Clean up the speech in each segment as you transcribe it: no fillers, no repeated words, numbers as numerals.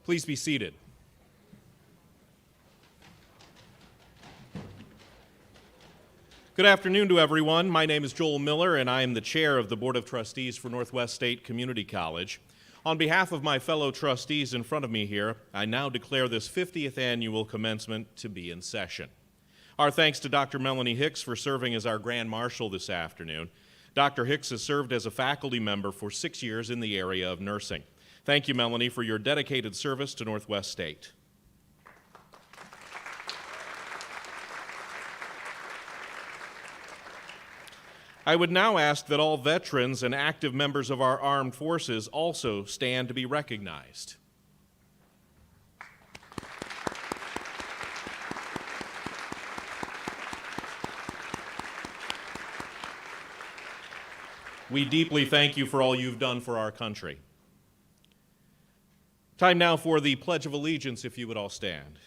Please be seated. Good afternoon to everyone. My name is Joel Miller, and I am the chair of the Board of Trustees for Northwest State Community College. On behalf of my fellow trustees in front of me here, I now declare this 50th annual commencement to be in session. Our thanks to Dr. Melanie Hicks for serving as our Grand Marshal this afternoon. Dr. Hicks has served as a faculty member for 6 years in the area of nursing. Thank you, Melanie, for your dedicated service to Northwest State. I would now ask that all veterans and active members of our armed forces also stand to be recognized. We deeply thank you for all you've done for our country. Time now for the Pledge of Allegiance, if you would all stand.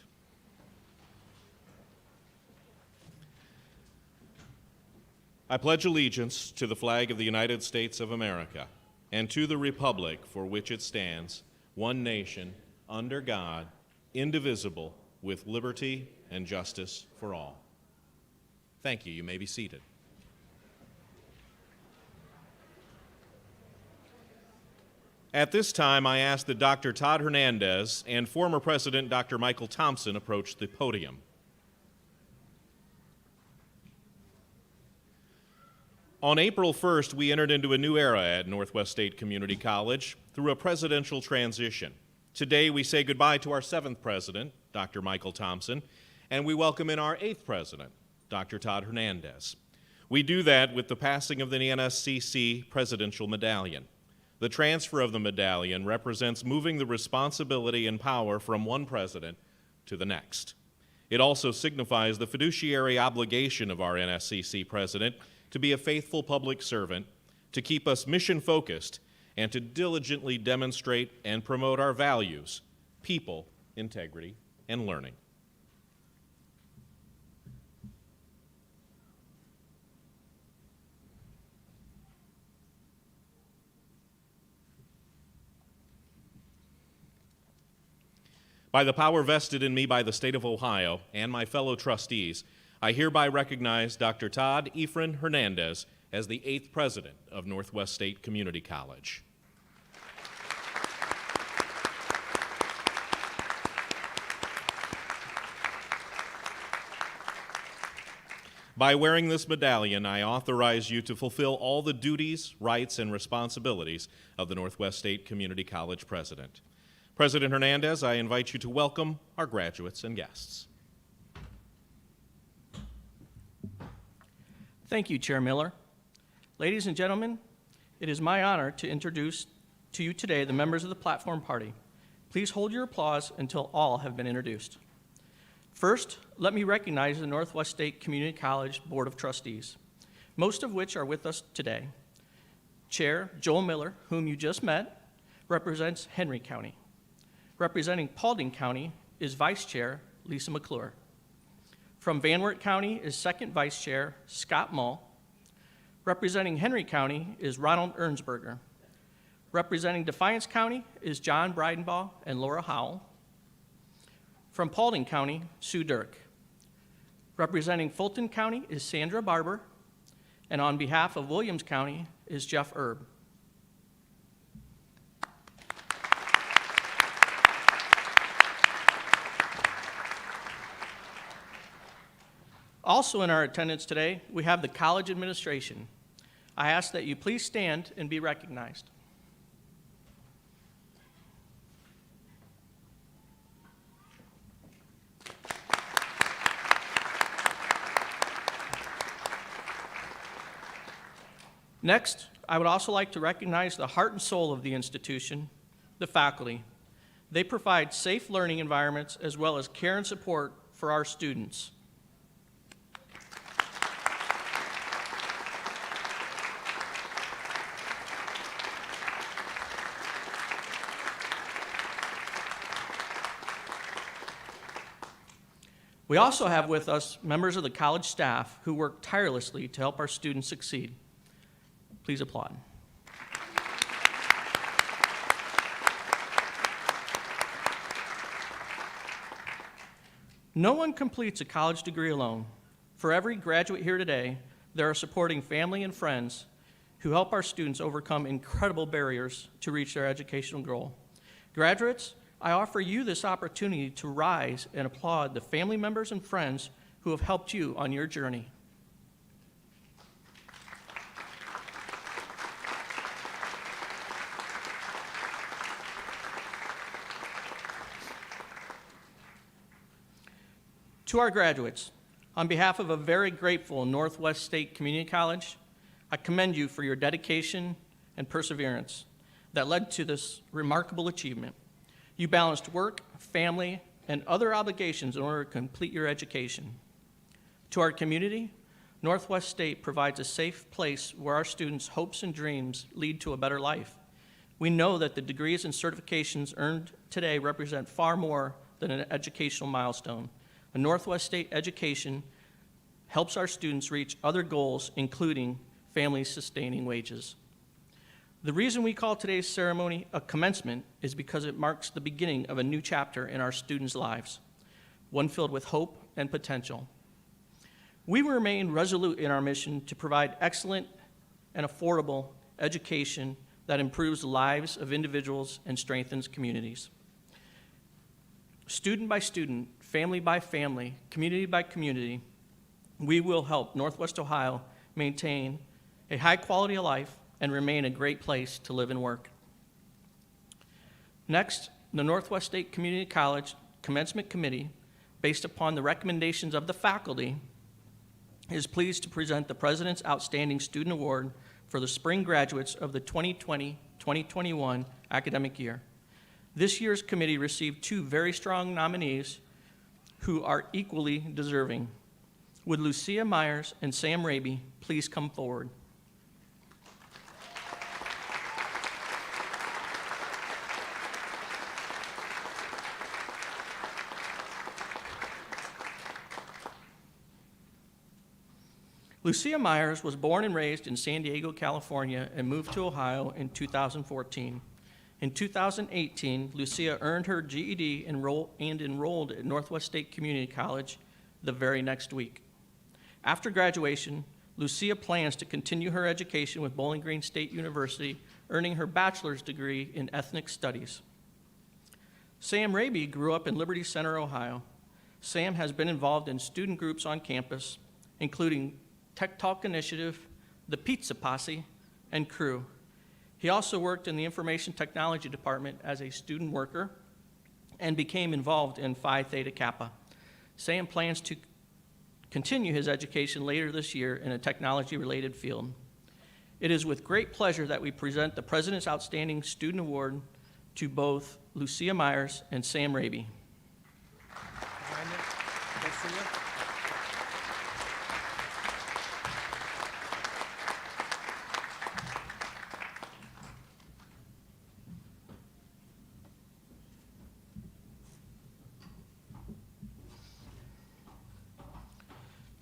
I pledge allegiance to the flag of the United States of America and to the republic for which it stands, one nation, under God, indivisible, with liberty and justice for all. Thank you. You may be seated. At this time, I ask that Dr. Todd Hernandez and former President Dr. Michael Thompson approach the podium. On April 1st, we entered into a new era at Northwest State Community College through a presidential transition. Today, we say goodbye to our 7th president, Dr. Michael Thompson, and we welcome in our 8th president, Dr. Todd Hernandez. We do that with the passing of the NSCC Presidential Medallion. The transfer of the medallion represents moving the responsibility and power from one president to the next. It also signifies the fiduciary obligation of our NSCC president to be a faithful public servant, to keep us mission-focused, and to diligently demonstrate and promote our values, people, integrity, and learning. By the power vested in me by the state of Ohio and my fellow trustees, I hereby recognize Dr. Todd Ephraim Hernandez as the 8th president of Northwest State Community College. By wearing this medallion, I authorize you to fulfill all the duties, rights, and responsibilities of the Northwest State Community College president. President Hernandez, I invite you to welcome our graduates and guests. Thank you, Chair Miller. Ladies and gentlemen, it is my honor to introduce to you today the members of the platform party. Please hold your applause until all have been introduced. First, let me recognize the Northwest State Community College Board of Trustees, most of which are with us today. Chair Joel Miller, whom you just met, represents Henry County. Representing Paulding County is Vice Chair Lisa McClure. From Van Wert County is Second Vice Chair Scott Mull. Representing Henry County is Ronald Ernsberger. Representing Defiance County is John Breidenbaugh and Laura Howell. From Paulding County, Sue Dirk. Representing Fulton County is Sandra Barber. And on behalf of Williams County is Jeff Erb. Also in our attendance today, we have the college administration. I ask that you please stand and be recognized. Next, I would also like to recognize the heart and soul of the institution, the faculty. They provide safe learning environments as well as care and support for our students. We also have with us members of the college staff who work tirelessly to help our students succeed. Please applaud. No one completes a college degree alone. For every graduate here today, there are supporting family and friends who help our students overcome incredible barriers to reach their educational goal. Graduates, I offer you this opportunity to rise and applaud the family members and friends who have helped you on your journey. To our graduates, on behalf of a very grateful Northwest State Community College, I commend you for your dedication and perseverance that led to this remarkable achievement. You balanced work, family, and other obligations in order to complete your education. To our community, Northwest State provides a safe place where our students' hopes and dreams lead to a better life. We know that the degrees and certifications earned today represent far more than an educational milestone. A Northwest State education helps our students reach other goals, including family-sustaining wages. The reason we call today's ceremony a commencement is because it marks the beginning of a new chapter in our students' lives, one filled with hope and potential. We remain resolute in our mission to provide excellent and affordable education that improves the lives of individuals and strengthens communities. Student by student, family by family, community by community, we will help Northwest Ohio maintain a high quality of life and remain a great place to live and work. Next, the Northwest State Community College Commencement Committee, based upon the recommendations of the faculty, is pleased to present the President's Outstanding Student Award for the spring graduates of the 2020-2021 academic year. This year's committee received two very strong nominees who are equally deserving. Would Lucia Myers and Sam Raby please come forward? Lucia Myers was born and raised in San Diego, California, and moved to Ohio in 2014. In 2018, Lucia earned her GED and enrolled at Northwest State Community College the very next week. After graduation, Lucia plans to continue her education with Bowling Green State University, earning her bachelor's degree in ethnic studies. Sam Raby grew up in Liberty Center, Ohio. Sam has been involved in student groups on campus, including Tech Talk Initiative, the Pizza Posse, and Crew. He also worked in the Information Technology Department as a student worker and became involved in Phi Theta Kappa. Sam plans to continue his education later this year in a technology-related field. It is with great pleasure that we present the President's Outstanding Student Award to both Lucia Myers and Sam Raby.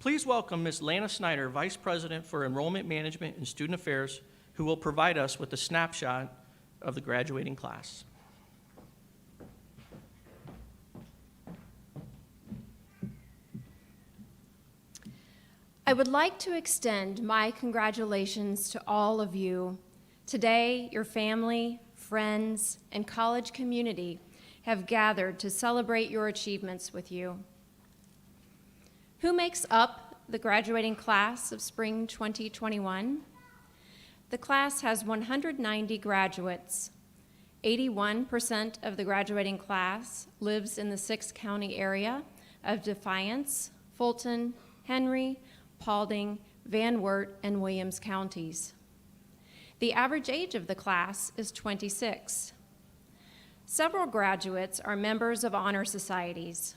Please welcome Ms. Lana Snyder, Vice President for Enrollment Management and Student Affairs, who will provide us with a snapshot of the graduating class. I would like to extend my congratulations to all of you. Today, your family, friends, and college community have gathered to celebrate your achievements with you. Who makes up the graduating class of spring 2021? The class has 190 graduates. 81% of the graduating class lives in the 6-county area of Defiance, Fulton, Henry, Paulding, Van Wert, and Williams counties. The average age of the class is 26. Several graduates are members of honor societies.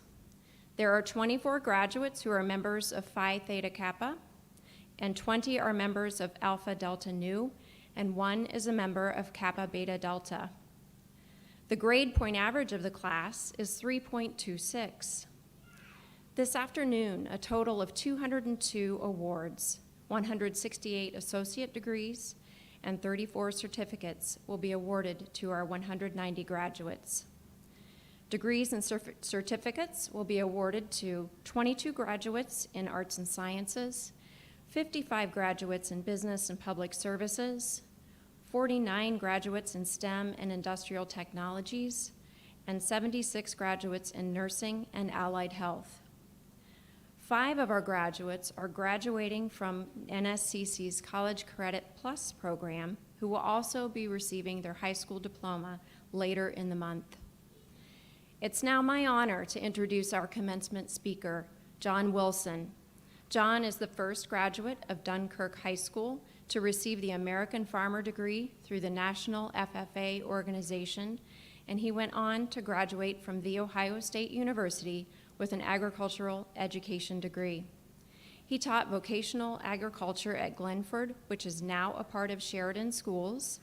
There are 24 graduates who are members of Phi Theta Kappa, and 20 are members of Alpha Delta Nu, and 1 is a member of Kappa Beta Delta. The grade point average of the class is 3.26. This afternoon, a total of 202 awards, 168 associate degrees, and 34 certificates will be awarded to our 190 graduates. Degrees and certificates will be awarded to 22 graduates in arts and sciences, 55 graduates in business and public services, 49 graduates in STEM and industrial technologies, and 76 graduates in nursing and allied health. 5 of our graduates are graduating from NSCC's College Credit Plus program, who will also be receiving their high school diploma later in the month. It's now my honor to introduce our commencement speaker, John Wilson. John is the first graduate of Dunkirk High School to receive the American Farmer degree through the National FFA organization, and he went on to graduate from The Ohio State University with an agricultural education degree. He taught vocational agriculture at Glenford, which is now a part of Sheridan Schools.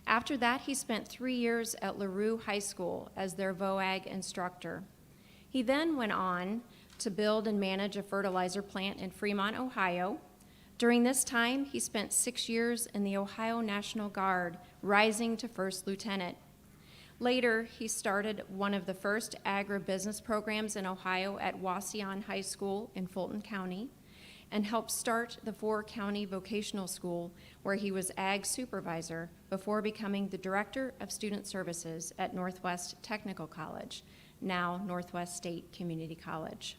After that, he spent 3 years at LaRue High School as their VOAG instructor. He then went on to build and manage a fertilizer plant in Fremont, Ohio. During this time, he spent 6 years in the Ohio National Guard, rising to first lieutenant. Later, he started one of the first agribusiness programs in Ohio at Wauseon High School in Fulton County, and helped start the 4-county vocational school, where he was ag supervisor before becoming the director of student services at Northwest Technical College, now Northwest State Community College.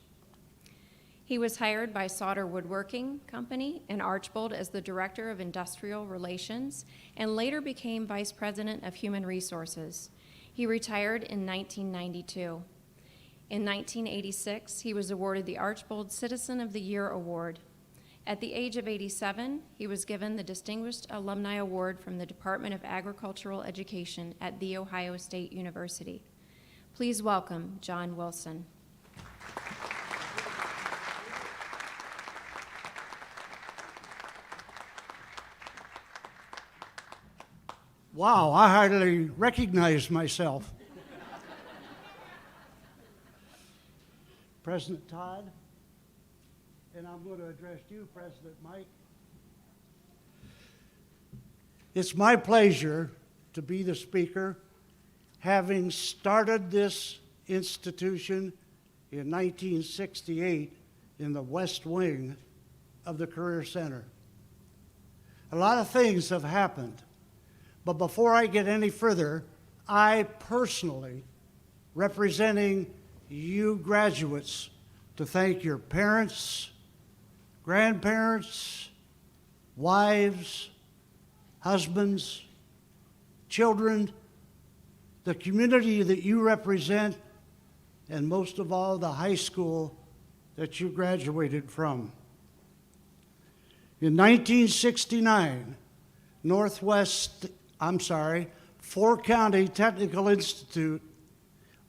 He was hired by Sauter Woodworking Company in Archbold as the director of industrial relations, and later became vice president of human resources. He retired in 1992. In 1986, he was awarded the Archbold Citizen of the Year Award. At the age of 87, he was given the Distinguished Alumni Award from the Department of Agricultural Education at The Ohio State University. Please welcome John Wilson. Wow, I hardly recognize myself. President Todd, and I'm going to address you, President Mike. It's my pleasure to be the speaker, having started this institution in 1968 in the West Wing of the Career Center. A lot of things have happened, but before I get any further, I personally, representing you graduates, to thank your parents, grandparents, wives, husbands, children, the community that you represent, and most of all, the high school that you graduated from. In 1969, 4-County Technical Institute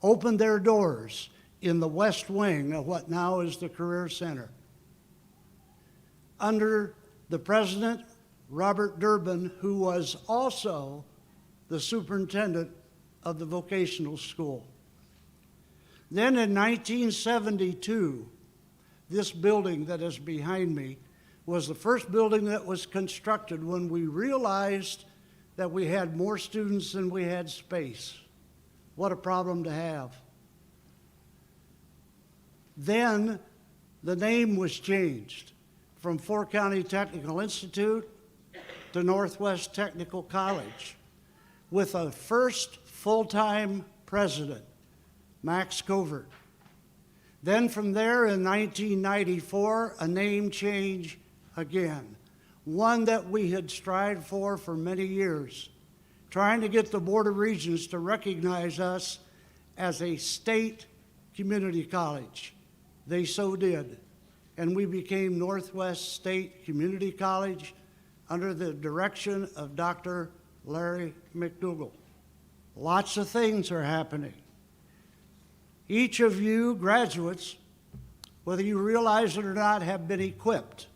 opened their doors in the West Wing of what now is the Career Center. Under the president, Robert Durbin, who was also the superintendent of the vocational school. Then in 1972, this building that is behind me was the first building that was constructed when we realized that we had more students than we had space. What a problem to have. Then the name was changed from 4-County Technical Institute to Northwest Technical College, with a first full-time president, Max Covert. Then from there in 1994, a name change again, one that we had strived for many years, trying to get the Board of Regents to recognize us as a state community college. They so did, and we became Northwest State Community College under the direction of Dr. Larry McDougall. Lots of things are happening. Each of you graduates, whether you realize it or not, have been equipped.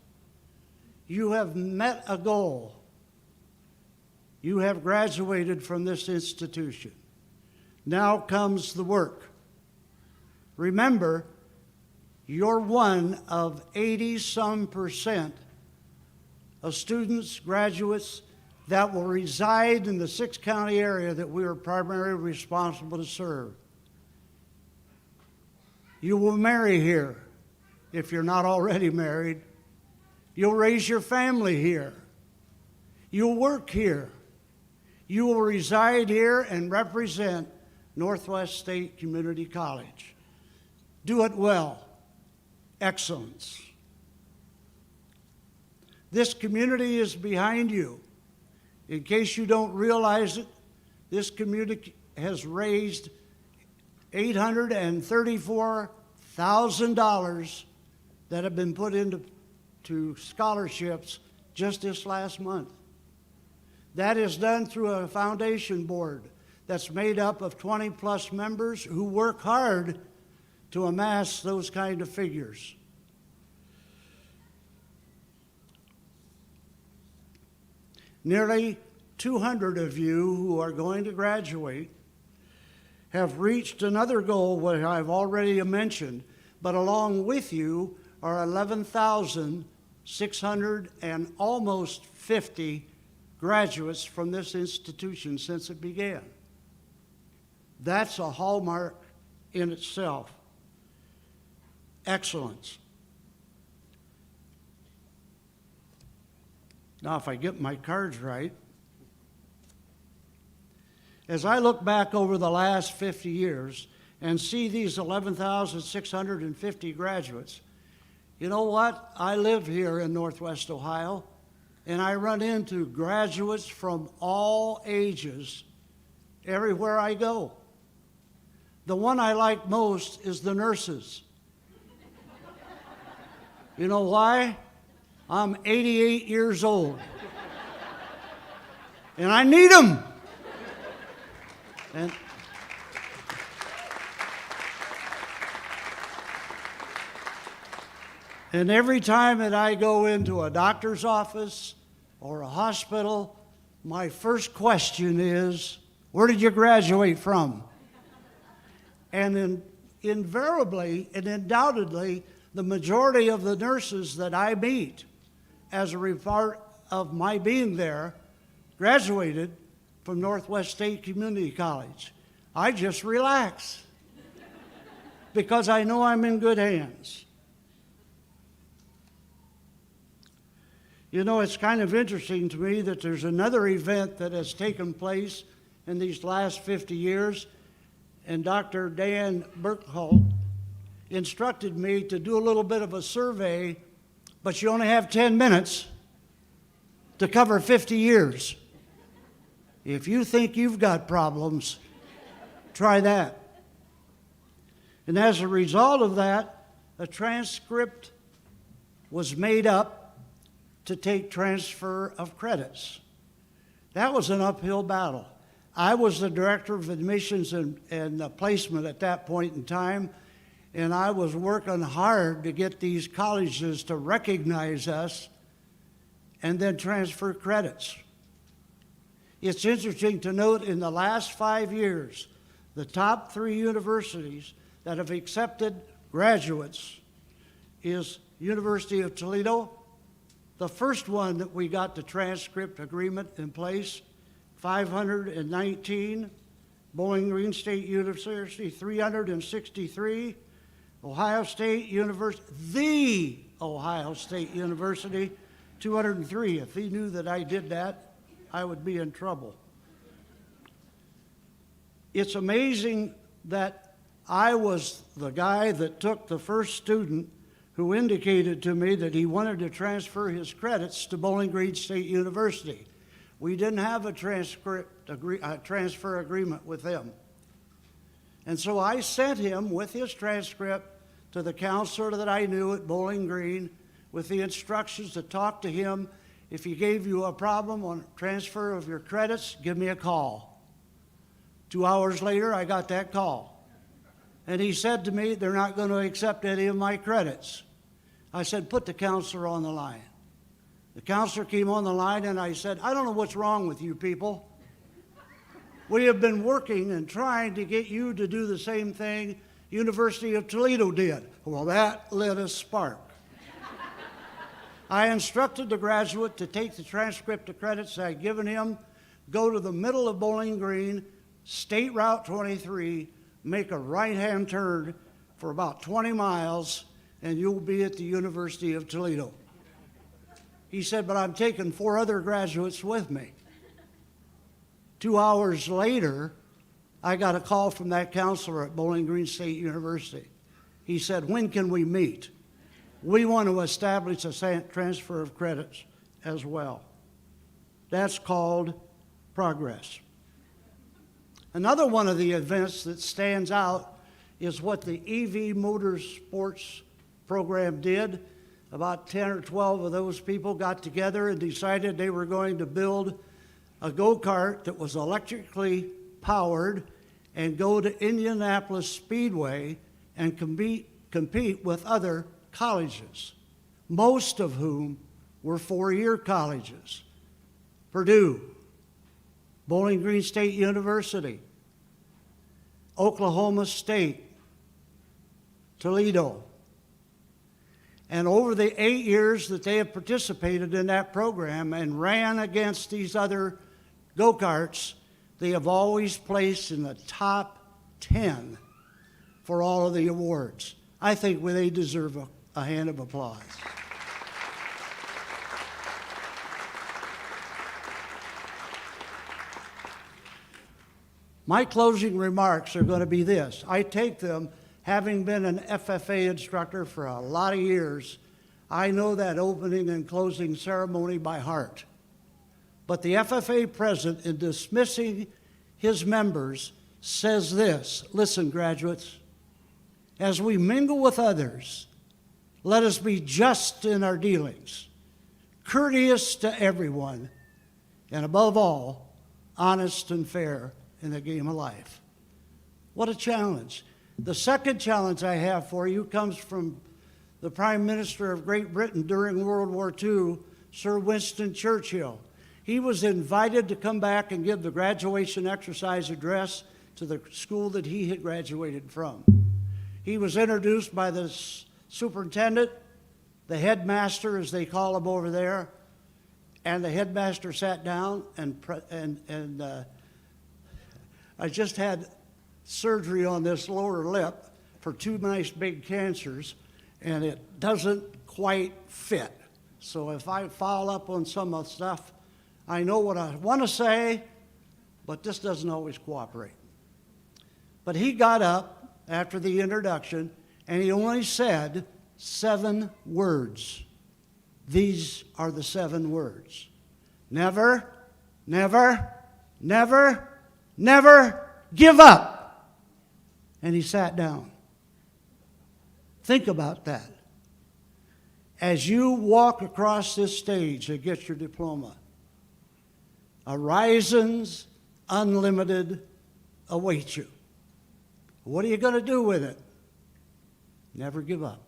You have met a goal. You have graduated from this institution. Now comes the work. Remember, you're one of 80-some% of students, graduates, that will reside in the 6-county area that we are primarily responsible to serve. You will marry here if you're not already married. You'll raise your family here. You'll work here. You will reside here and represent Northwest State Community College. Do it well. Excellence. This community is behind you. In case you don't realize it, this community has raised $834,000 that have been put into scholarships just this last month. That is done through a foundation board that's made up of 20-plus members who work hard to amass those kind of figures. Nearly 200 of you who are going to graduate have reached another goal, which I've already mentioned, but along with you are 11,600 and almost 50 graduates from this institution since it began. That's a hallmark in itself. Excellence. Now, if I get my cards right, as I look back over the last 50 years and see these 11,650 graduates, you know what? I live here in Northwest Ohio, and I run into graduates from all ages everywhere I go. The one I like most is the nurses. You know why? I'm 88 years old, and I need them. And every time that I go into a doctor's office or a hospital, my first question is, where did you graduate from? And invariably and undoubtedly, the majority of the nurses that I meet as a result of my being there graduated from Northwest State Community College. I just relax because I know I'm in good hands. You know, it's kind of interesting to me that there's another event that has taken place in these last 50 years, and Dr. Dan Burkholt instructed me to do a little bit of a survey, but you only have 10 minutes to cover 50 years. If you think you've got problems, try that. And as a result of that, a transcript was made up to take transfer of credits. That was an uphill battle. I was the director of admissions and placement at that point in time, and I was working hard to get these colleges to recognize us and then transfer credits. It's interesting to note in the last 5 years, the top 3 universities that have accepted graduates is University of Toledo, the first one that we got the transcript agreement in place, 519, Bowling Green State University, 363, Ohio State University, the Ohio State University, 203. If he knew that I did that, I would be in trouble. It's amazing that I was the guy that took the first student who indicated to me that he wanted to transfer his credits to Bowling Green State University. We didn't have a transfer agreement with them. And so I sent him with his transcript to the counselor that I knew at Bowling Green with the instructions to talk to him. If he gave you a problem on transfer of your credits, give me a call. 2 hours later, I got that call. And he said to me, they're not going to accept any of my credits. I said, put the counselor on the line. The counselor came on the line and I said, I don't know what's wrong with you people. We have been working and trying to get you to do the same thing University of Toledo did. Well, that lit a spark. I instructed the graduate to take the transcript of credits I had given him, go to the middle of Bowling Green, State Route 23, make a right-hand turn for about 20 miles, and you'll be at the University of Toledo. He said, but I'm taking 4 other graduates with me. 2 hours later, I got a call from that counselor at Bowling Green State University. He said, when can we meet? We want to establish a transfer of credits as well. That's called progress. Another one of the events that stands out is what the EV Motorsports program did. About 10 or 12 of those people got together and decided they were going to build a go-kart that was electrically powered and go to Indianapolis Speedway and compete with other colleges, most of whom were 4-year colleges. Purdue, Bowling Green State University, Oklahoma State, Toledo. And over the 8 years that they have participated in that program and ran against these other go-karts, they have always placed in the top 10 for all of the awards. I think they deserve a hand of applause. My closing remarks are going to be this. I take them, having been an FFA instructor for a lot of years, I know that opening and closing ceremony by heart. But the FFA president, in dismissing his members, says this: listen, graduates, as we mingle with others, let us be just in our dealings, courteous to everyone, and above all, honest and fair in the game of life. What a challenge. The second challenge I have for you comes from the Prime Minister of Great Britain during World War II, Sir Winston Churchill. He was invited to come back and give the graduation exercise address to the school that he had graduated from. He was introduced by the superintendent, the headmaster, as they call him over there, and the headmaster sat down and I just had surgery on this lower lip for 2 nice big cancers, and it doesn't quite fit. So if I foul up on some of the stuff, I know what I want to say, but this doesn't always cooperate. But he got up after the introduction, and he only said 7 words. These are the 7 words. Never, never, never, never give up. And he sat down. Think about that. As you walk across this stage and get your diploma, horizons unlimited await you. What are you going to do with it? Never give up.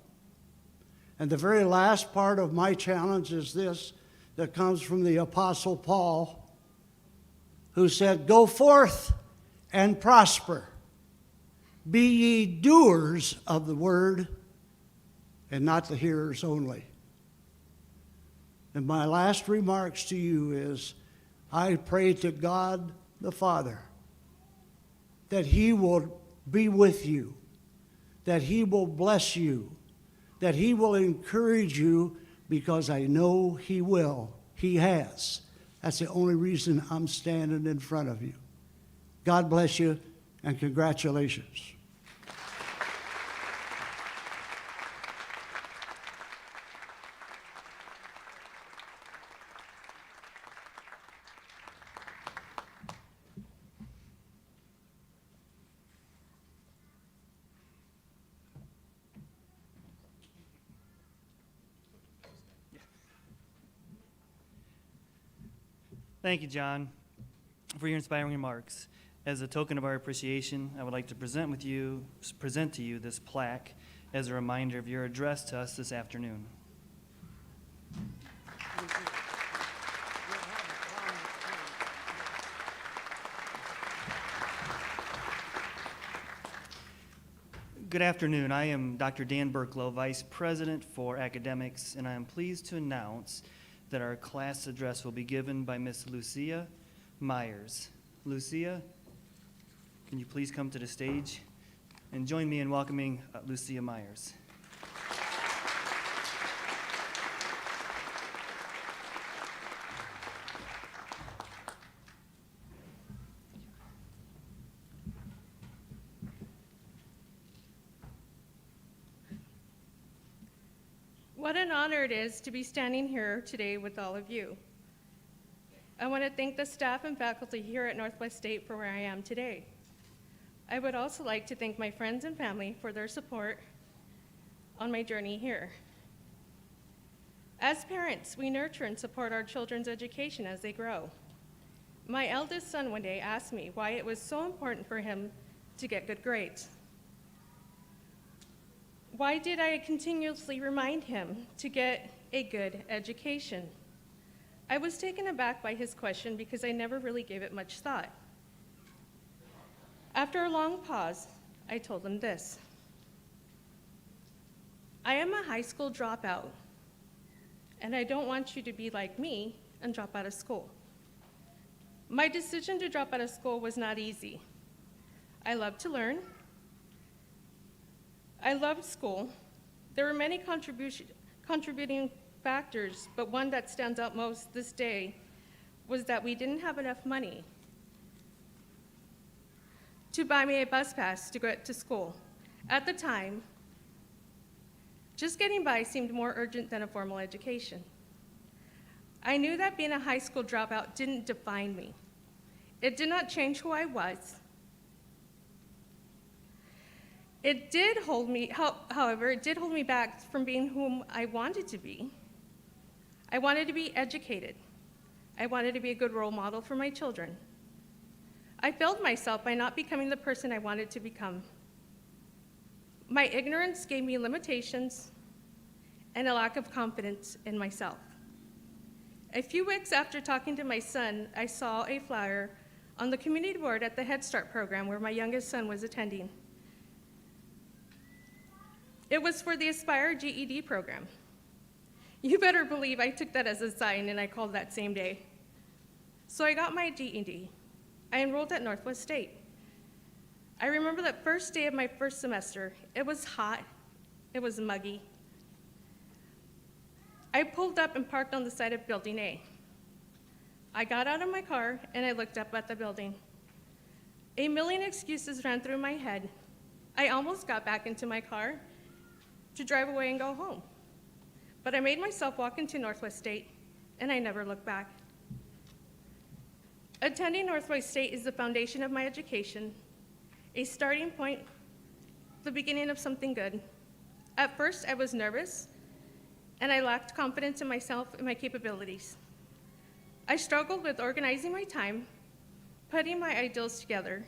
And the very last part of my challenge is this, that comes from the Apostle Paul, who said, go forth and prosper. Be ye doers of the word and not the hearers only. And my last remarks to you is, I pray to God the Father that He will be with you, that He will bless you, that He will encourage you, because I know He will. He has. That's the only reason I'm standing in front of you. God bless you, and congratulations. Thank you, John, for your inspiring remarks. As a token of our appreciation, I would like to present to you this plaque as a reminder of your address to us this afternoon. Good afternoon. I am Dr. Dan Burklow, Vice President for Academics, and I am pleased to announce that our class address will be given by Miss Lucia Myers. Lucia, can you please come to the stage? And join me in welcoming Lucia Myers. What an honor it is to be standing here today with all of you. I want to thank the staff and faculty here at Northwest State for where I am today. I would also like to thank my friends and family for their support on my journey here. As parents, we nurture and support our children's education as they grow. My eldest son one day asked me why it was so important for him to get good grades. Why did I continuously remind him to get a good education? I was taken aback by his question because I never really gave it much thought. After a long pause, I told him this. I am a high school dropout, and I don't want you to be like me and drop out of school. My decision to drop out of school was not easy. I love to learn. I loved school. There were many contributing factors, but one that stands out most this day was that we didn't have enough money to buy me a bus pass to go to school. At the time, just getting by seemed more urgent than a formal education. I knew that being a high school dropout didn't define me. It did not change who I was. It did hold me, however, it did hold me back from being whom I wanted to be. I wanted to be educated. I wanted to be a good role model for my children. I failed myself by not becoming the person I wanted to become. My ignorance gave me limitations and a lack of confidence in myself. A few weeks after talking to my son, I saw a flyer on the community board at the Head Start program where my youngest son was attending. It was for the Aspire GED program. You better believe I took that as a sign and I called that same day. So I got my GED. I enrolled at Northwest State. I remember that first day of my first semester. It was hot, it was muggy. I pulled up and parked on the side of Building A. I got out of my car and I looked up at the building. A million excuses ran through my head. I almost got back into my car to drive away and go home. But I made myself walk into Northwest State, and I never looked back. Attending Northwest State is the foundation of my education, a starting point, the beginning of something good. At first, I was nervous, and I lacked confidence in myself and my capabilities. I struggled with organizing my time, putting my ideals together,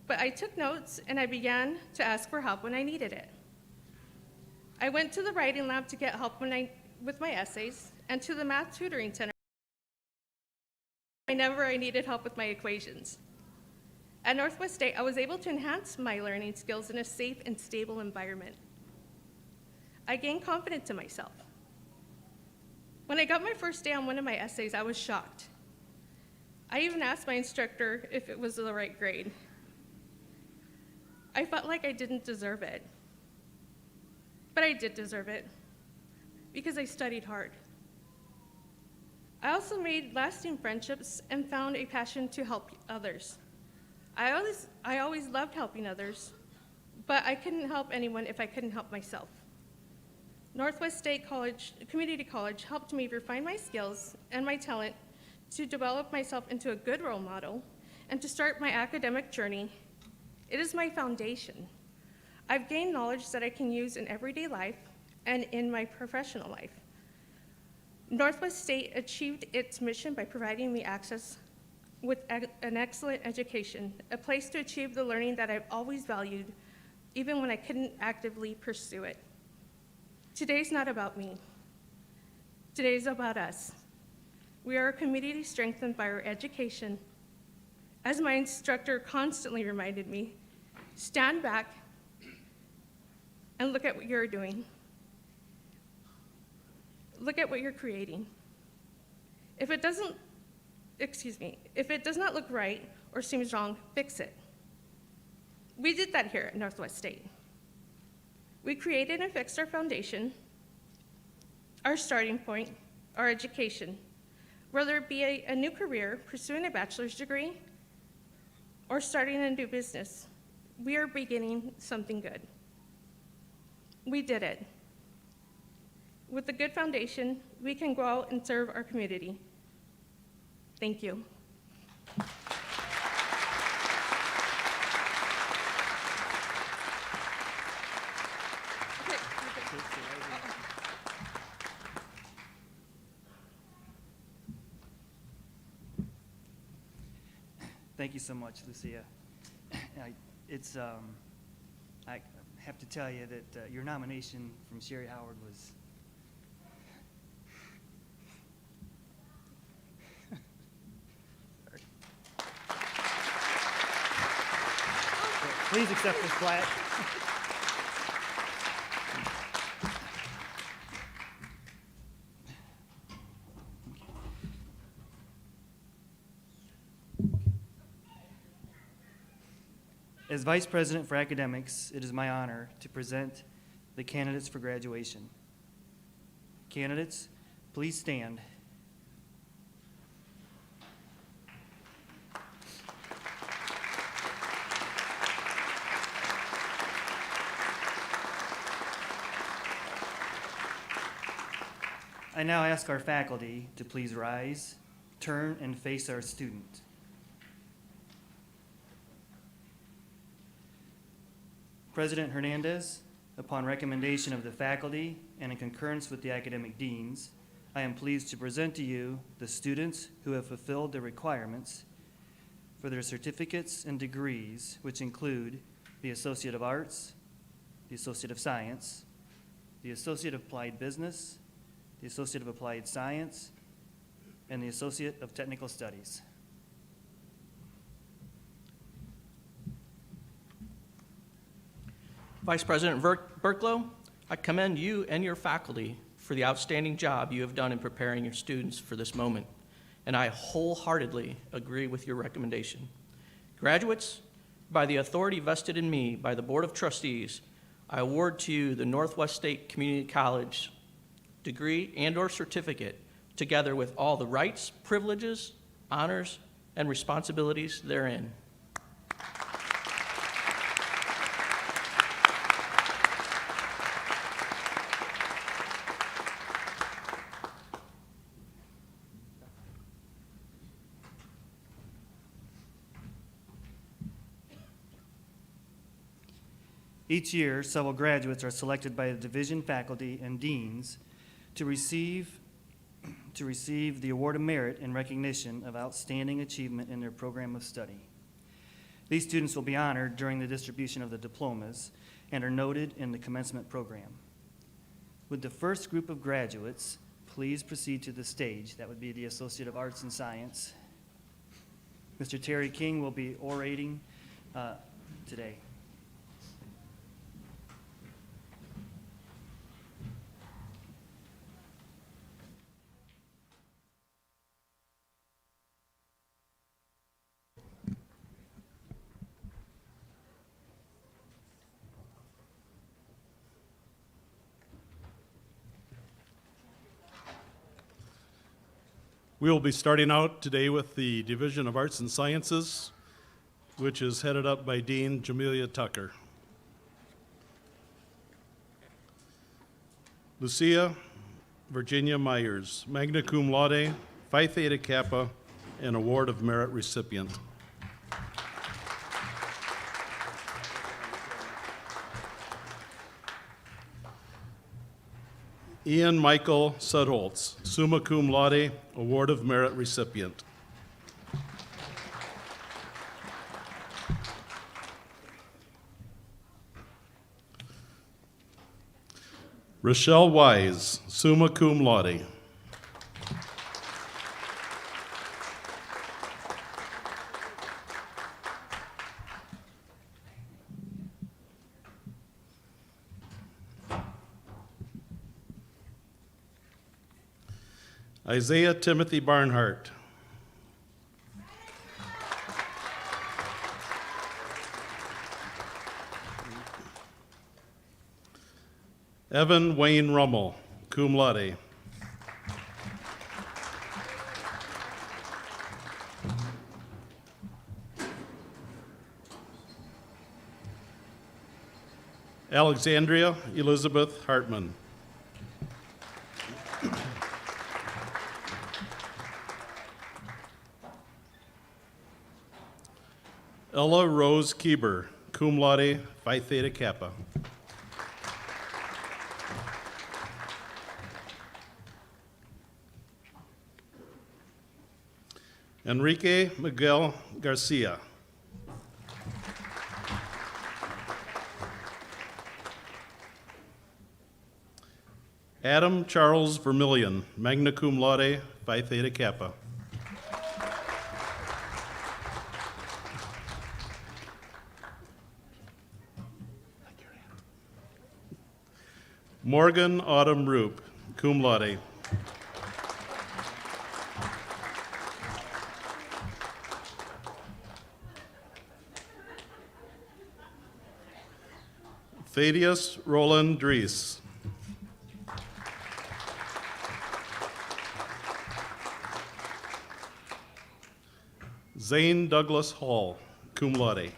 but I took notes, and I began to ask for help when I needed it. I went to the writing lab to get help with my essays, and to the math tutoring center whenever I needed help with my equations. At Northwest State, I was able to enhance my learning skills in a safe and stable environment. I gained confidence in myself. When I got my first day on one of my essays, I was shocked. I even asked my instructor if it was the right grade. I felt like I didn't deserve it. But I did deserve it, because I studied hard. I also made lasting friendships and found a passion to help others. I always loved helping others, but I couldn't help anyone if I couldn't help myself. Northwest State Community College helped me refine my skills and my talent to develop myself into a good role model and to start my academic journey. It is my foundation. I've gained knowledge that I can use in everyday life and in my professional life. Northwest State achieved its mission by providing me access with an excellent education, a place to achieve the learning that I've always valued, even when I couldn't actively pursue it. Today's not about me. Today's about us. We are a community strengthened by our education. As my instructor constantly reminded me, stand back and look at what you're doing. Look at what you're creating. If it does not look right or seems wrong, fix it. We did that here at Northwest State. We created and fixed our foundation, our starting point, our education, whether it be a new career, pursuing a bachelor's degree, or starting a new business. We are beginning something good. We did it. With a good foundation, we can go out and serve our community. Thank you. Thank you so much, Lucia. I have to tell you that your nomination from Sherry Howard was Please accept this plaque. As Vice President for Academics, it is my honor to present the candidates for graduation. Candidates, please stand. I now ask our faculty to please rise, turn, and face our student. President Hernandez, upon recommendation of the faculty and in concurrence with the academic deans, I am pleased to present to you the students who have fulfilled the requirements for their certificates and degrees, which include the Associate of Arts, the Associate of Science, the Associate of Applied Business, the Associate of Applied Science, and the Associate of Technical Studies. Vice President Berklow, I commend you and your faculty for the outstanding job you have done in preparing your students for this moment, and I wholeheartedly agree with your recommendation. Graduates, by the authority vested in me by the Board of Trustees, I award to you the Northwest State Community College degree and/or certificate, together with all the rights, privileges, honors, and responsibilities therein. Each year, several graduates are selected by the division faculty and deans to receive the Award of Merit in recognition of outstanding achievement in their program of study. These students will be honored during the distribution of the diplomas and are noted in the commencement program. Would the first group of graduates please proceed to the stage? That would be the Associate of Arts and Science. Mr. Terry King will be orating today. We will be starting out today with the Division of Arts and Sciences, which is headed up by Dean Jamelia Tucker. Lucia Virginia Myers, magna cum laude, Phi Theta Kappa, and Award of Merit recipient. Ian Michael Sudholtz, summa cum laude, Award of Merit recipient. Rochelle Wise, summa cum laude. Isaiah Timothy Barnhart. Evan Wayne Rummel, cum laude. Alexandria Elizabeth Hartman. Ella Rose Kieber, cum laude, Phi Theta Kappa. Enrique Miguel Garcia. Adam Charles Vermillion, magna cum laude, Phi Theta Kappa. Morgan Autumn Roop, cum laude. Thaddeus Roland Dries. Zane Douglas Hall, cum laude.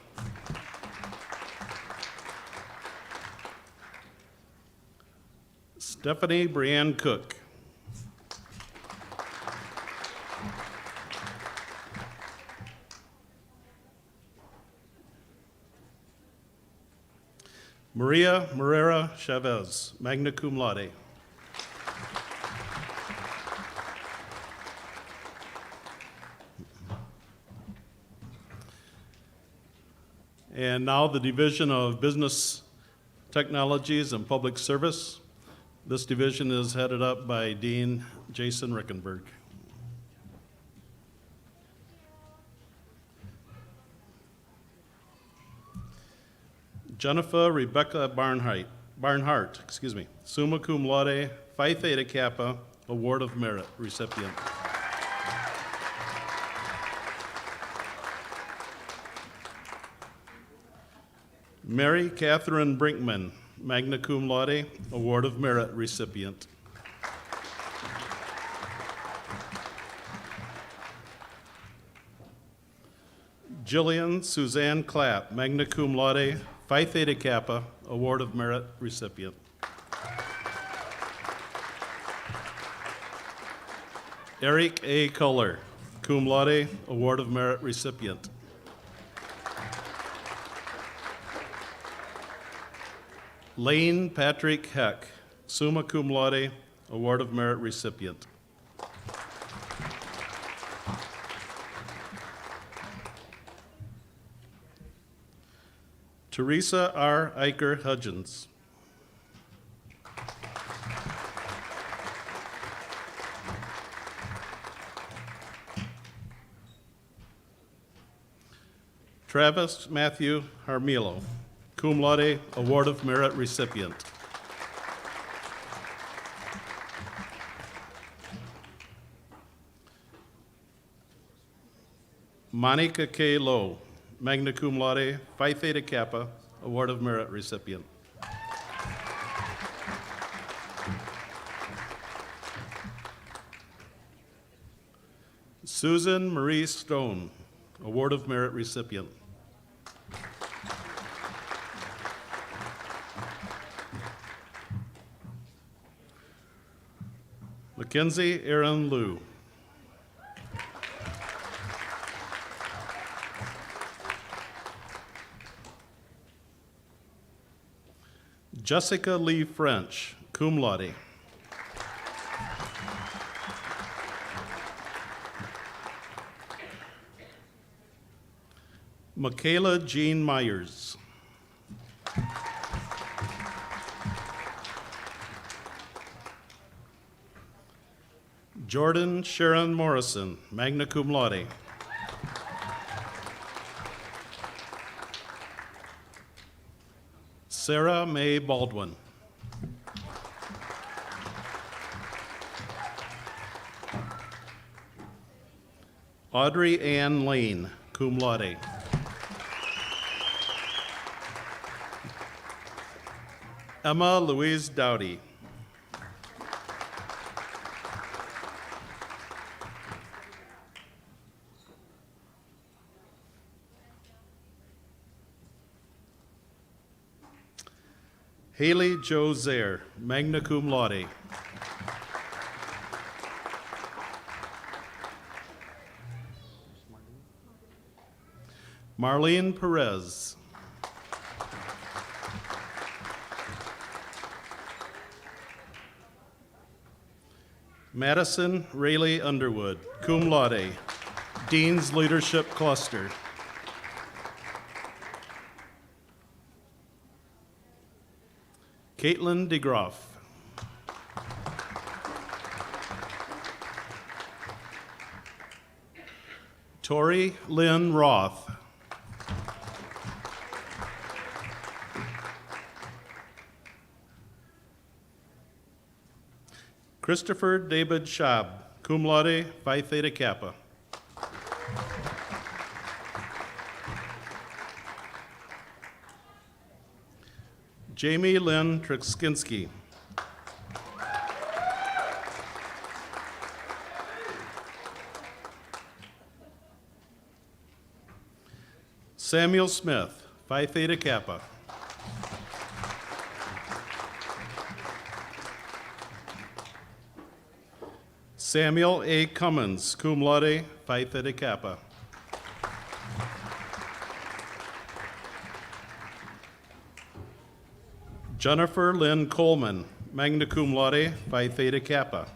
Stephanie Brianne Cook. Maria Morera Chavez, magna cum laude. And now the Division of Business Technologies and Public Service. This division is headed up by Dean Jason Rickenberg. Jennifer Rebecca Barnhart, summa cum laude, Phi Theta Kappa, Award of Merit recipient. Mary Catherine Brinkman, magna cum laude, Award of Merit recipient. Jillian Suzanne Clapp, magna cum laude, Phi Theta Kappa, Award of Merit recipient. Eric A. Culler, cum laude, Award of Merit recipient. Lane Patrick Heck, summa cum laude, Award of Merit recipient. Teresa R. Eicher Hudgens. Travis Matthew Harmilo, cum laude, Award of Merit recipient. Monica K. Lowe, magna cum laude, Phi Theta Kappa, Award of Merit recipient. Susan Marie Stone, Award of Merit recipient. Mackenzie Aaron Liu. Jessica Lee French, cum laude. Michaela Jean Myers. Jordan Sharon Morrison, magna cum laude. Sarah Mae Baldwin. Audrey Ann Lane, cum laude. Emma Louise Dowdy. Haley Jo Zaire, magna cum laude. Marlene Perez. Madison Rayleigh Underwood, cum laude, Dean's Leadership Cluster. Caitlin DeGroff. Tori Lynn Roth. Christopher David Schaub, cum laude, Phi Theta Kappa. Jamie Lynn Trkskinski. Samuel Smith, Phi Theta Kappa. Samuel A. Cummins, cum laude, Phi Theta Kappa. Jennifer Lynn Coleman, magna cum laude, Phi Theta Kappa.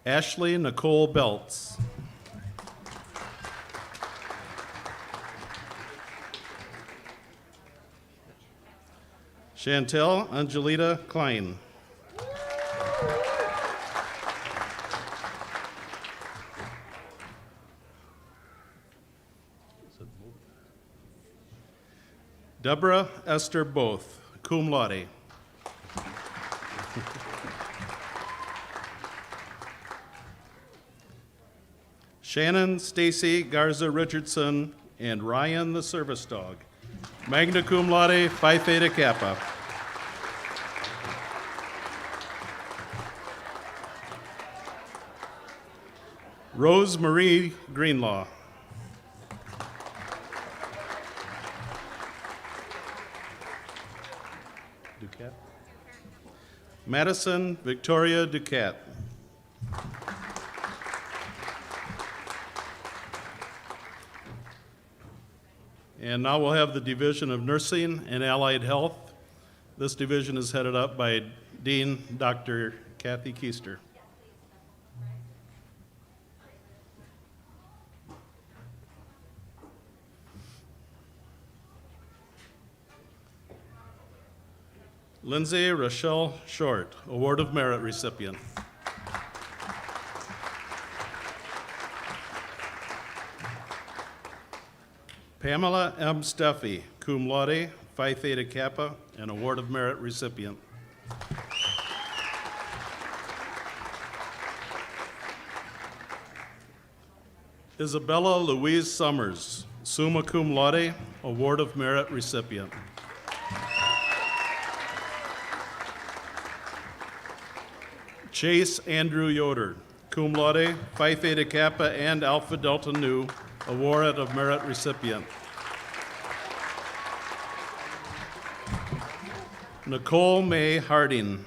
Ashley Nicole Belts. Chantel Angelita Klein. Deborah Esther Both, cum laude. Shannon Stacy Garza Richardson and Ryan the Service Dog, magna cum laude, Phi Theta Kappa. Rose Marie Greenlaw. Duquette. Madison Victoria Duquette. And now we'll have the Division of Nursing and Allied Health. This division is headed up by Dean Dr. Kathy Keister. Lindsay Rochelle Short, Award of Merit recipient. Pamela M. Steffi, cum laude, Phi Theta Kappa, and Award of Merit recipient. Isabella Louise Summers, summa cum laude, Award of Merit recipient. Chase Andrew Yoder, cum laude, Phi Theta Kappa and Alpha Delta Nu, Award of Merit recipient. Nicole May Harding.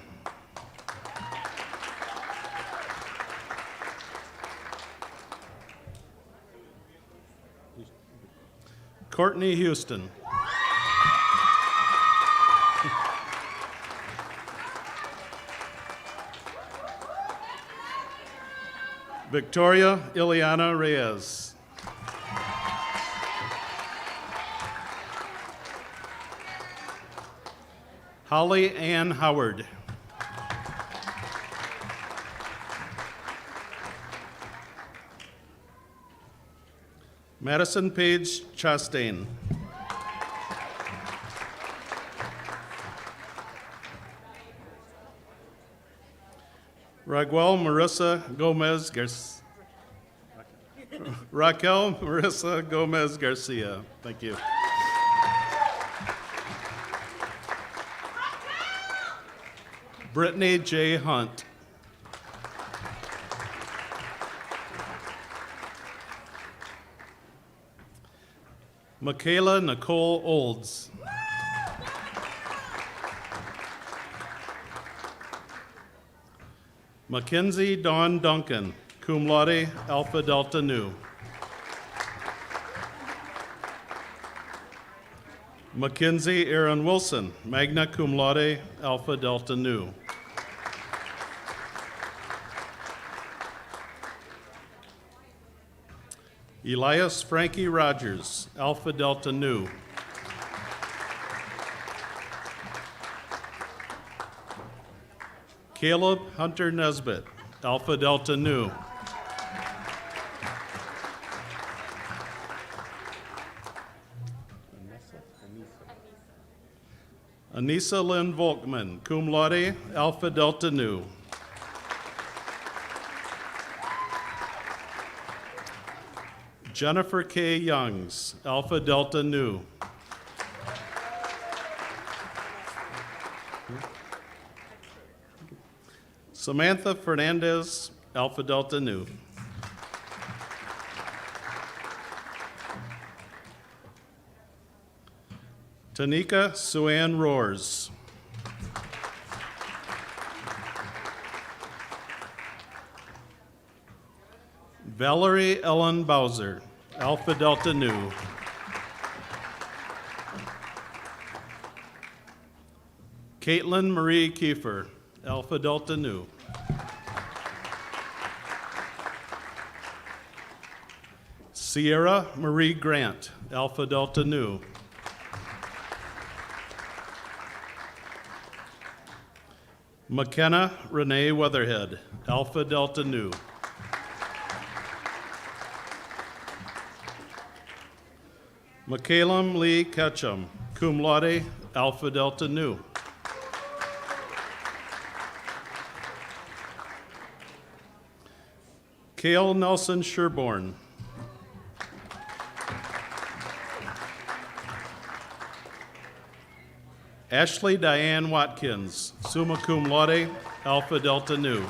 Courtney Houston. Victoria Ileana Reyes. Holly Ann Howard. Madison Page Chastain. Raguel Marissa Gomez Raquel Marissa Gomez Garcia. Thank you. Brittany J. Hunt. Michaela Nicole Olds. Mackenzie Dawn Duncan, cum laude, Alpha Delta Nu. Mackenzie Aaron Wilson, magna cum laude, Alpha Delta Nu. Elias Frankie Rogers, Alpha Delta Nu. Caleb Hunter Nesbitt, Alpha Delta Nu. Anissa Lynn Volkman, cum laude, Alpha Delta Nu. Jennifer K. Youngs, Alpha Delta Nu. Samantha Fernandez, Alpha Delta Nu. Tanika Suann Roars. Valerie Ellen Bowser, Alpha Delta Nu. Caitlin Marie Kiefer, Alpha Delta Nu. Sierra Marie Grant, Alpha Delta Nu. McKenna Renee Weatherhead, Alpha Delta Nu. McCallum Lee Ketchum, cum laude, Alpha Delta Nu. Cale Nelson Sherborne. Ashley Diane Watkins, summa cum laude, Alpha Delta Nu.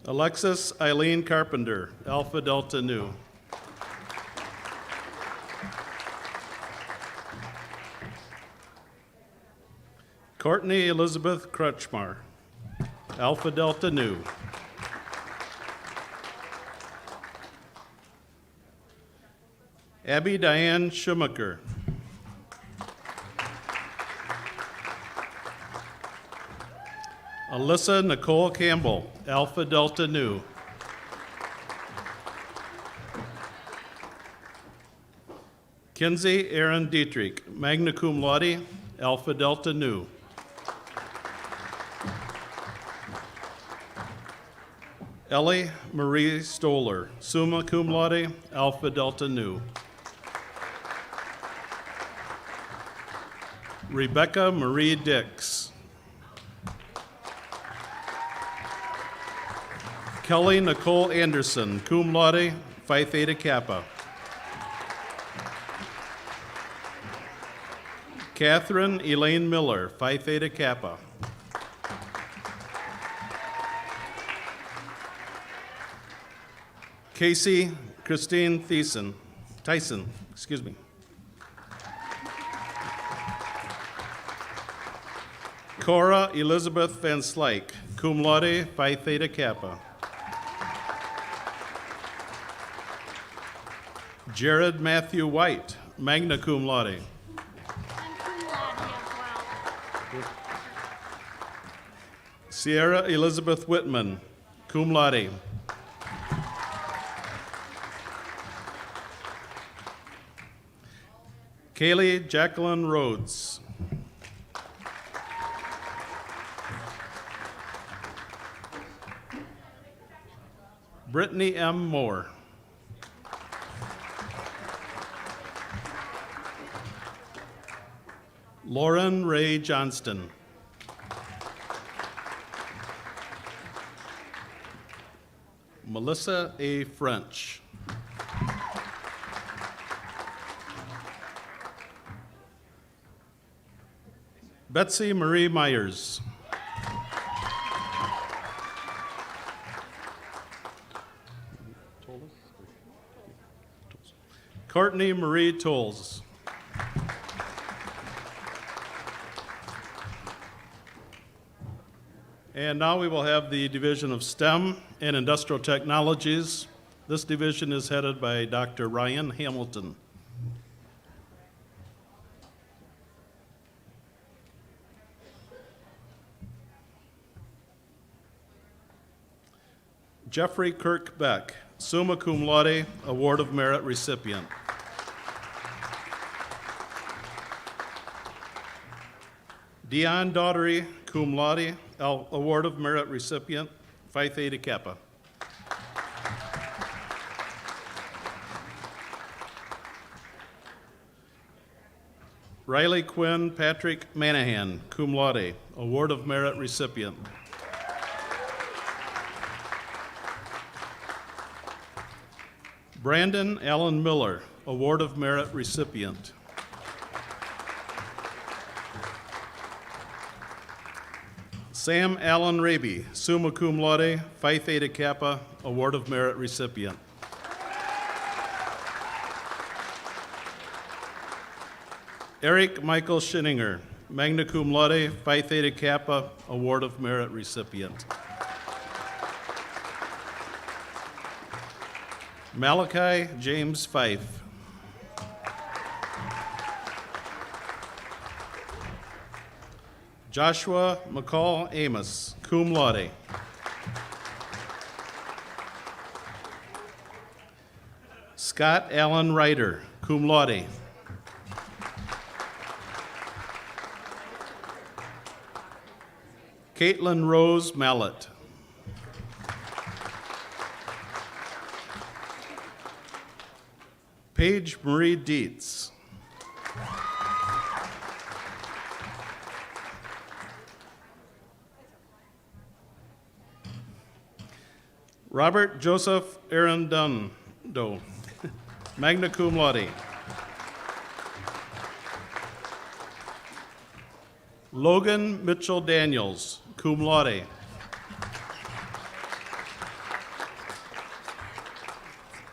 Alexis Eileen Carpenter, Alpha Delta Nu. Courtney Elizabeth Crutchmar, Alpha Delta Nu. Abby Diane Schumacher. Alyssa Nicole Campbell, Alpha Delta Nu. Kinsey Aaron Dietrich, magna cum laude, Alpha Delta Nu. Ellie Marie Stoller, summa cum laude, Alpha Delta Nu. Rebecca Marie Dix. Kelly Nicole Anderson, cum laude, Phi Theta Kappa. Catherine Elaine Miller, Phi Theta Kappa. Casey Christine Tyson, excuse me. Cora Elizabeth Van Slyke, cum laude, Phi Theta Kappa. Jared Matthew White, magna cum laude. Sierra Elizabeth Whitman, cum laude. Kaylee Jacqueline Rhodes. Brittany M. Moore. Lauren Ray Johnston. Melissa A. French. Betsy Marie Myers. Courtney Marie Tolles. And now we will have the Division of STEM and Industrial Technologies. This division is headed by Dr. Ryan Hamilton. Jeffrey Kirk Beck, summa cum laude, Award of Merit recipient. Dion Daughtery, cum laude, Award of Merit recipient, Phi Theta Kappa. Riley Quinn Patrick Manahan, cum laude, Award of Merit recipient. Brandon Allen Miller, Award of Merit recipient. Sam Allen Raby, summa cum laude, Phi Theta Kappa, Award of Merit recipient. Eric Michael Schinninger, magna cum laude, Phi Theta Kappa, Award of Merit recipient. Malachi James Fife. Joshua McCall Amos, cum laude. Scott Allen Ryder, cum laude. Caitlin Rose Mallet. Paige Marie Dietz. Robert Joseph Arredondo, magna cum laude. Logan Mitchell Daniels, cum laude.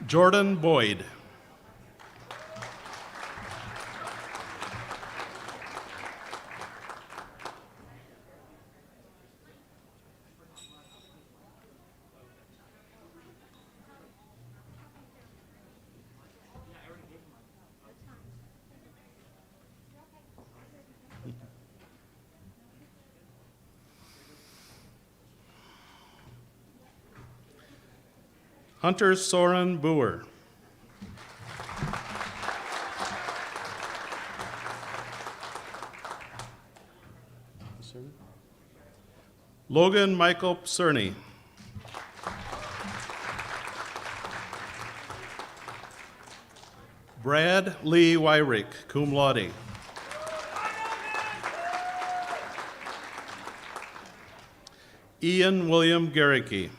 Jordan Boyd. Hunter Soren Boer. Logan Michael Cerny. Brad Lee Wyrick, cum laude. Ian William Garricky.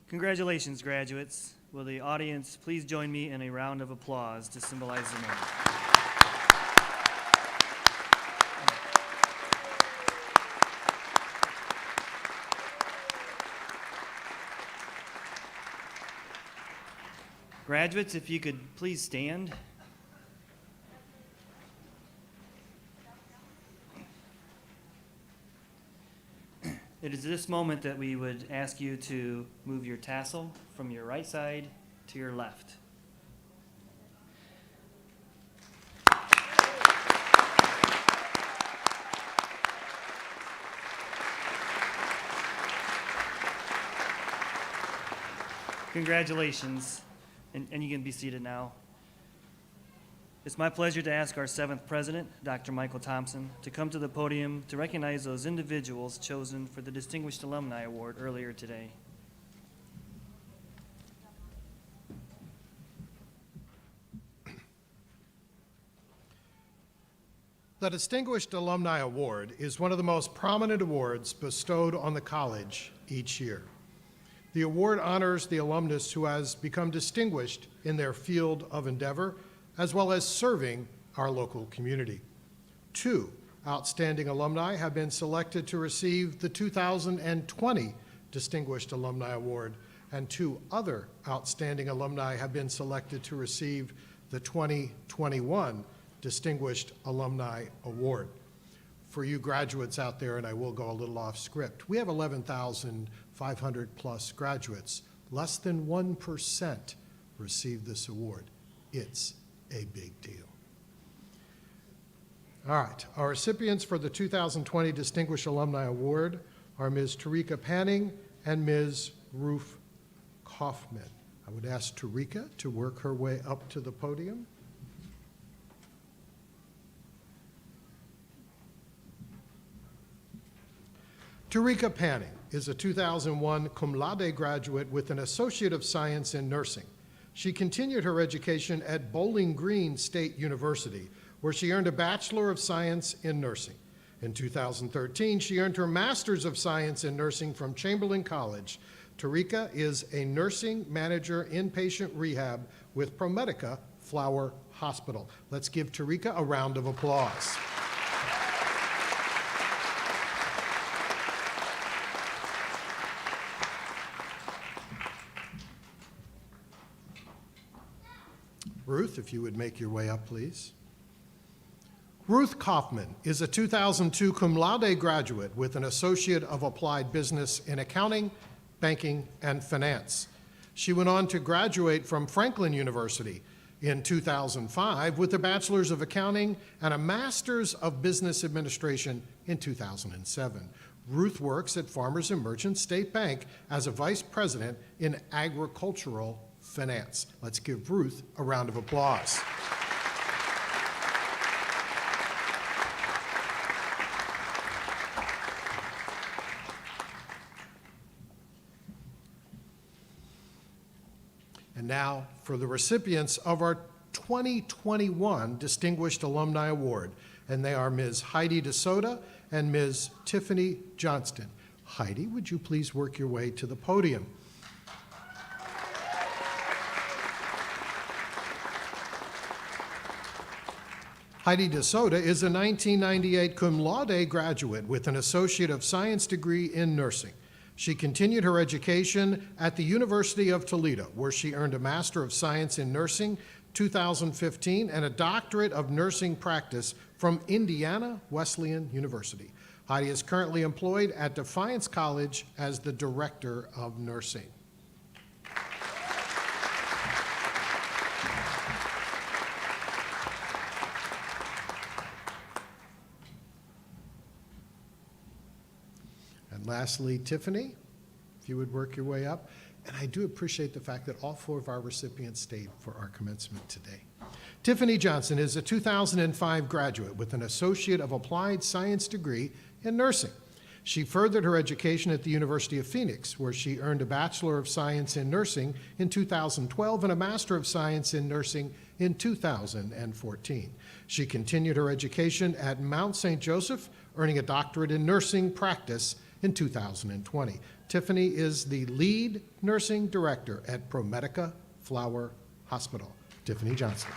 Congratulations, graduates. Will the audience please join me in a round of applause to symbolize the moment? Graduates, if you could please stand. It is this moment that we would ask you to move your tassel from your right side to your left. Congratulations, and you can be seated now. It's my pleasure to ask our 7th president, Dr. Michael Thompson, to come to the podium to recognize those individuals chosen for the Distinguished Alumni Award earlier today. The Distinguished Alumni Award is one of the most prominent awards bestowed on the college each year. The award honors the alumnus who has become distinguished in their field of endeavor, as well as serving our local community. 2 outstanding alumni have been selected to receive the 2020 Distinguished Alumni Award, and 2 other outstanding alumni have been selected to receive the 2021 Distinguished Alumni Award. For you graduates out there, and I will go a little off script, we have 11,500 plus graduates. Less than 1% receive this award. It's a big deal. All right, our recipients for the 2020 Distinguished Alumni Award are Ms. Tarika Panning and Ms. Ruth Kaufman. I would ask Tarika to work her way up to the podium. Tarika Panning is a 2001 cum laude graduate with an Associate of Science in Nursing. She continued her education at Bowling Green State University, where she earned a Bachelor of Science in Nursing. In 2013, she earned her Master's of Science in Nursing from Chamberlain College. Tarika is a nursing manager inpatient rehab with ProMedica Flower Hospital. Let's give Tarika a round of applause. Ruth, if you would make your way up, please. Ruth Kaufman is a 2002 cum laude graduate with an Associate of Applied Business in Accounting, Banking, and Finance. She went on to graduate from Franklin University in 2005 with a Bachelor's of Accounting and a Master's of Business Administration in 2007. Ruth works at Farmers and Merchants State Bank as a Vice President in Agricultural Finance. Let's give Ruth a round of applause. And now for the recipients of our 2021 Distinguished Alumni Award, and they are Ms. Heidi DeSoto and Ms. Tiffany Johnston. Heidi, would you please work your way to the podium? Heidi DeSoto is a 1998 cum laude graduate with an Associate of Science degree in nursing. She continued her education at the University of Toledo, where she earned a Master of Science in Nursing 2015 and a Doctorate of Nursing Practice from Indiana Wesleyan University. Heidi is currently employed at Defiance College as the Director of Nursing. And lastly, Tiffany, if you would work your way up. And I do appreciate the fact that all 4 of our recipients stayed for our commencement today. Tiffany Johnson is a 2005 graduate with an Associate of Applied Science degree in nursing. She furthered her education at the University of Phoenix, where she earned a Bachelor of Science in Nursing in 2012 and a Master of Science in Nursing in 2014. She continued her education at Mount St. Joseph, earning a Doctorate in Nursing Practice in 2020. Tiffany is the lead nursing director at ProMedica Flower Hospital. Tiffany Johnson.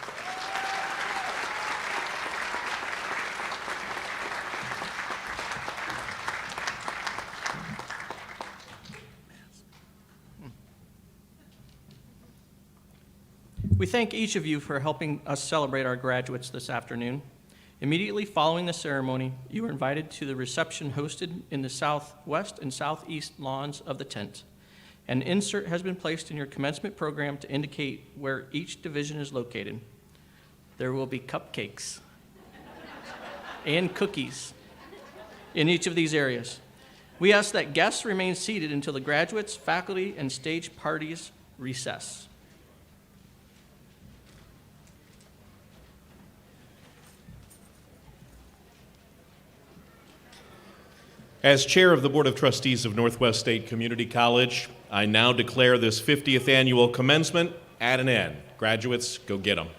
We thank each of you for helping us celebrate our graduates this afternoon. Immediately following the ceremony, you are invited to the reception hosted in the southwest and southeast lawns of the tent. An insert has been placed in your commencement program to indicate where each division is located. There will be cupcakes and cookies in each of these areas. We ask that guests remain seated until the graduates, faculty, and stage parties recess. As chair of the Board of Trustees of Northwest State Community College, I now declare this 50th annual commencement at an end. Graduates, go get 'em.